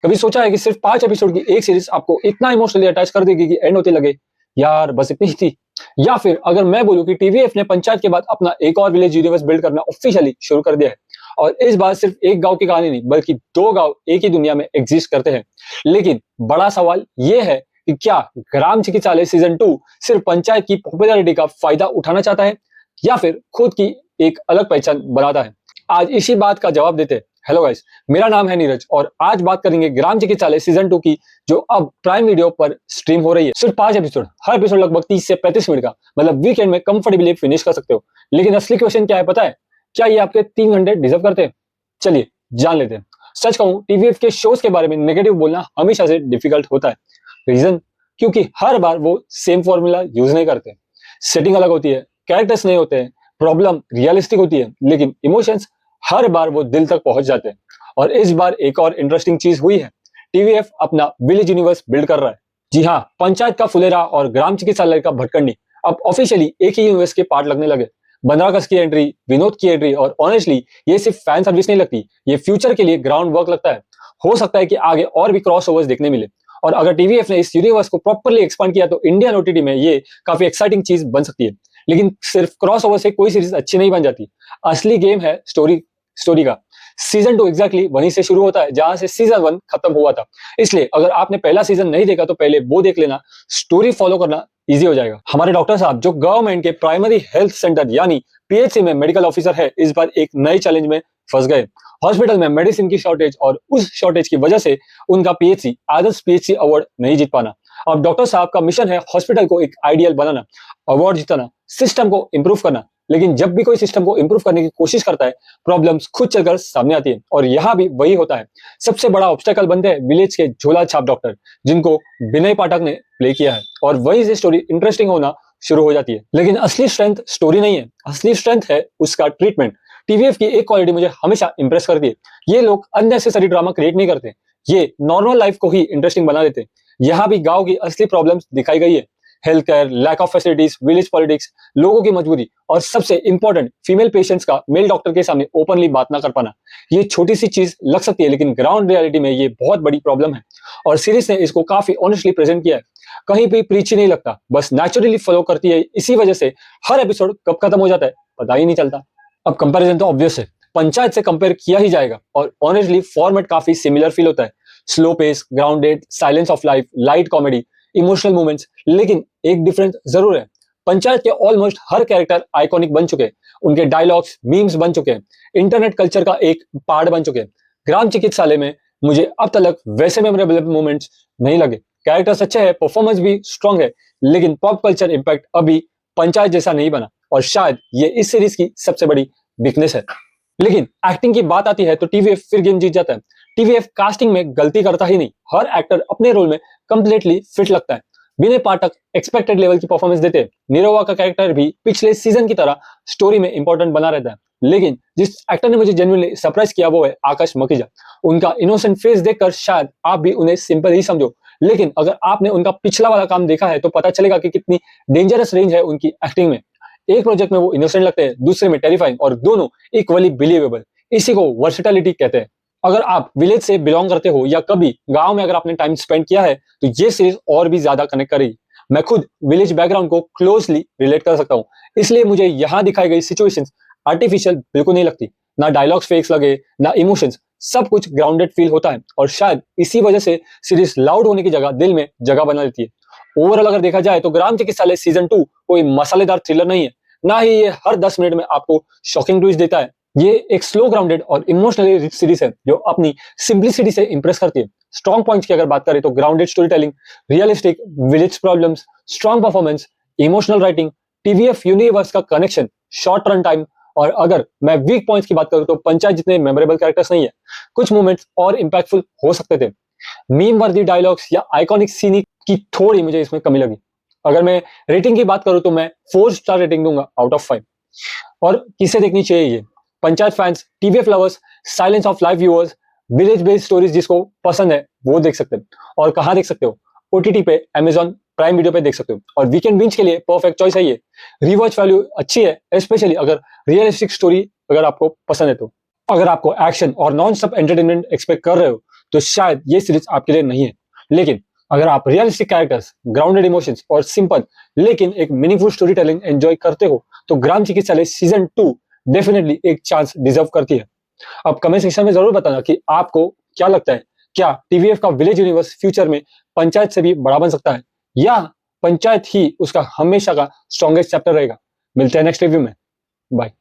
कभी सोचा है कि सिर्फ 5 एपिसोड की एक सीरीज आपको इतना इमोशनली अटैच कर देगी कि एंड होते लगे यार बस इतनी ही थी? या फिर अगर मैं बोलूं कि टीवीएफ ने पंचायत के बाद अपना एक और विलेज यूनिवर्स बिल्ड करना ऑफिशियली शुरू कर दिया है, और इस बार सिर्फ एक गांव की कहानी नहीं बल्कि 2 गांव एक ही दुनिया में एग्जिस्ट करते हैं। लेकिन बड़ा सवाल ये है कि क्या ग्राम चिकित्सालय सीजन 2 सिर्फ पंचायत की पॉपुलैरिटी का फायदा उठाना चाहता है या फिर खुद की एक अलग पहचान बनाता है? आज इसी बात का जवाब देते हैं। हेलो गाइस, मेरा नाम है नीरज और आज बात करेंगे ग्राम चिकित्सालय सीजन 2 की, जो अब प्राइम वीडियो पर स्ट्रीम हो रही है। सिर्फ 5 एपिसोड, हर एपिसोड लगभग 30 से 35 मिनट का, मतलब वीकेंड में कंफर्टेबली फिनिश कर सकते हो। लेकिन असली क्वेश्चन क्या है पता है? क्या ये आपके 3 घंटे डिजर्व करते हैं? चलिए जान लेते हैं। सच कहूं, टीवीएफ के शोज के बारे में नेगेटिव बोलना हमेशा से डिफिकल्ट होता है। रीजन, क्योंकि हर बार वो सेम फॉर्मूला यूज नहीं करते। सेटिंग अलग होती है, कैरेक्टर्स नहीं होते हैं, प्रॉब्लम रियलिस्टिक होती है, लेकिन इमोशंस हर बार वो दिल तक पहुंच जाते हैं। और इस बार एक और इंटरेस्टिंग चीज हुई है, टीवीएफ अपना विलेज यूनिवर्स बिल्ड कर रहा है। जी हाँ, पंचायत का फुलेरा और ग्राम चिकित्सालय का भटकंडी अब ऑफिशियली एक ही यूनिवर्स के पार्ट लगने लगे। 15 अगस्त की एंट्री, विनोद की एंट्री, और ऑनेस्टली ये सिर्फ फैन सर्विस नहीं लगती, ये फ्यूचर के लिए ग्राउंड वर्क लगता है। हो सकता है कि आगे और भी क्रॉस ओवर्स देखने मिले, और अगर टीवीएफ ने इस यूनिवर्स को प्रॉपर्ली एक्सपांड किया तो इंडियन ओटीटी में ये काफी एक्साइटिंग चीज बन सकती है। लेकिन सिर्फ क्रॉस ओवर से कोई सीरीज अच्छी नहीं बन जाती। असली गेम है स्टोरी का। सीजन 2 एग्जैक्टली वहीं से शुरू होता है जहां से सीजन 1 खत्म हुआ था। इसलिए अगर आपने पहला सीजन नहीं देखा तो पहले वो देख लेना, स्टोरी फॉलो करना इजी हो जाएगा। हमारे डॉक्टर साहब जो गवर्नमेंट के प्राइमरी हेल्थ सेंटर यानी पीएचसी में मेडिकल ऑफिसर है, इस बार एक नए चैलेंज में फंस गए। हॉस्पिटल में मेडिसिन की शॉर्टेज, और उस शॉर्टेज की वजह से उनका पीएचसी आदर्श पीएचसी अवार्ड नहीं जीत पाना। अब डॉक्टर साहब का मिशन है हॉस्पिटल को एक आइडियल बनाना, अवार्ड जीतना, सिस्टम को इंप्रूव करना। लेकिन जब भी कोई सिस्टम को इंप्रूव करने की कोशिश करता है, प्रॉब्लम्स खुद चलकर सामने आती है, और यहाँ भी वही होता है। सबसे बड़ा ऑब्स्टेकल बनते हैं विलेज के झोला छाप डॉक्टर, जिनको विनय पाठक ने प्ले किया है, और वहीं से स्टोरी इंटरेस्टिंग होना शुरू हो जाती है। लेकिन असली स्ट्रेंथ स्टोरी नहीं है, असली स्ट्रेंथ है उसका ट्रीटमेंट। टीवीएफ की एक क्वालिटी मुझे हमेशा इंप्रेस करती है, ये लोग अननेसेसरी ड्रामा क्रिएट नहीं करते, ये नॉर्मल लाइफ को ही इंटरेस्टिंग बना देते हैं। यहाँ भी गांव की असली प्रॉब्लम्स दिखाई गई है, health care, lack of facilities, village politics, लोगों की मजबूरी, और सबसे इंपॉर्टेंट फीमेल पेशेंट्स का मेल डॉक्टर के सामने ओपनली बात ना कर पाना। ये छोटी सी चीज लग सकती है, लेकिन ग्राउंड रियलिटी में ये बहुत बड़ी प्रॉब्लम है, और सीरीज ने इसको काफी ऑनेस्टली प्रेजेंट किया है। कहीं भी प्रीच ही नहीं लगता, बस नेचुरली फॉलो करती है। इसी वजह से हर एपिसोड कब खत्म हो जाता है पता ही नहीं चलता। अब कंपैरिजन तो ऑब्वियस है, पंचायत से कंपेयर किया ही जाएगा, और ऑनेस्टली फॉर्मेट काफी सिमिलर फील होता है। Slow pace, grounded, silence of life, light comedy, emotional moments. लेकिन एक डिफरेंस जरूर है, पंचायत के ऑलमोस्ट हर कैरेक्टर आइकॉनिक बन चुके हैं, उनके डायलॉग्स मीम्स बन चुके हैं, इंटरनेट कल्चर का एक पार्ट बन चुके हैं। ग्राम चिकित्सालय में मुझे अब तक वैसे मेमोरेबल मोमेंट्स नहीं लगे। कैरेक्टर्स अच्छे हैं, परफॉर्मेंस भी स्ट्रांग है, लेकिन पॉप कल्चर इंपैक्ट अभी पंचायत जैसा नहीं बना, और शायद ये इस सीरीज की सबसे बड़ी वीकनेस है। लेकिन एक्टिंग की बात आती है तो टीवीएफ फिर गेम जीत जाता है। टीवीएफ कास्टिंग में गलती करता ही नहीं, हर एक्टर अपने रोल में कंप्लीटली फिट लगता है। विनय पाठक एक्सपेक्टेड लेवल की परफॉर्मेंस देते हैं। निरहुआ का कैरेक्टर भी पिछले सीजन की तरह स्टोरी में इंपॉर्टेंट बना रहता है। लेकिन जिस एक्टर ने मुझे जेन्युइनली सरप्राइज किया वो है आकाश मखीजा। उनका इनोसेंट फेस देखकर शायद आप भी उन्हें सिंपल ही समझो, लेकिन अगर आपने उनका पिछला वाला काम देखा है तो पता चलेगा कि कितनी डेंजरस रेंज है उनकी एक्टिंग में। एक प्रोजेक्ट में वो इनोसेंट लगते हैं, दूसरे में टेरिफाइंग, और दोनों इक्वली बिलीवेबल। इसी को वर्सेटिलिटी कहते हैं। अगर आप विलेज से बिलोंग करते हो या कभी गांव में अगर आपने टाइम स्पेंड किया है तो ये सीरीज और भी ज्यादा कनेक्ट करेगी। मैं खुद विलेज बैकग्राउंड को क्लोजली रिलेट कर सकता हूँ, इसलिए मुझे यहाँ दिखाई गई सिचुएशंस आर्टिफिशियल बिल्कुल नहीं लगती। ना डायलॉग्स फेक्स लगे, ना इमोशंस, सब कुछ ग्राउंडेड फील होता है, और शायद इसी वजह से सीरीज लाउड होने की जगह दिल में जगह बना लेती है। ओवरऑल अगर देखा जाए तो ग्राम चिकित्सालय सीजन 2 कोई मसालेदार थ्रिलर नहीं है, ना ही ये हर 10 मिनट में आपको शॉकिंग ट्विस्ट देता है। ये एक स्लो ग्राउंडेड और इमोशनली रिच सीरीज है जो अपनी सिंपलिसिटी से इंप्रेस करती है। स्ट्रॉन्ग पॉइंट्स की अगर बात करें तो grounded story telling, realistic village problems, strong performance, emotional writing, TVF universe का कनेक्शन, शॉर्ट रन टाइम, और अगर मैं वीक पॉइंट्स की बात करूं तो पंचायत जितने मेमोरेबल कैरेक्टर्स नहीं है, कुछ मोमेंट्स और इंपैक्टफुल हो सकते थे। मीम वर्दी डायलॉग्स या आइकॉनिक सीन की थोड़ी मुझे इसमें कमी लगी। अगर मैं रेटिंग की बात करूं तो मैं 4 स्टार रेटिंग दूंगा आउट ऑफ 5। और किसे देखनी चाहिए ये? Panchayat fans, TVF lovers, silence of life viewers, village based stories जिसको पसंद है वो देख सकते हैं। और कहाँ देख सकते हो? ओटीटी पे, अमेजॉन प्राइम वीडियो पे देख सकते हो। और वीकेंड बिंज के लिए परफेक्ट चॉइस है ये। रिवॉच वैल्यू अच्छी है, स्पेशली अगर रियलिस्टिक स्टोरी अगर आपको पसंद है तो। अगर आपको एक्शन और नॉन स्टॉप एंटरटेनमेंट एक्सपेक्ट कर रहे हो तो शायद ये सीरीज आपके लिए नहीं है। लेकिन अगर आप रियलिस्टिक कैरेक्टर्स, ग्राउंडेड इमोशंस और सिंपल लेकिन एक मीनिंगफुल स्टोरी टेलिंग एंजॉय करते हो तो ग्राम चिकित्सालय सीजन 2 डेफिनेटली एक चांस डिजर्व करती है। अब कमेंट सेक्शन में जरूर बताना कि आपको क्या लगता है, क्या टीवीएफ का विलेज यूनिवर्स फ्यूचर में पंचायत से भी बड़ा बन सकता है या पंचायत ही उसका हमेशा का स्ट्रॉन्गेस्ट चैप्टर रहेगा। मिलते हैं नेक्स्ट रिव्यू में। बाय।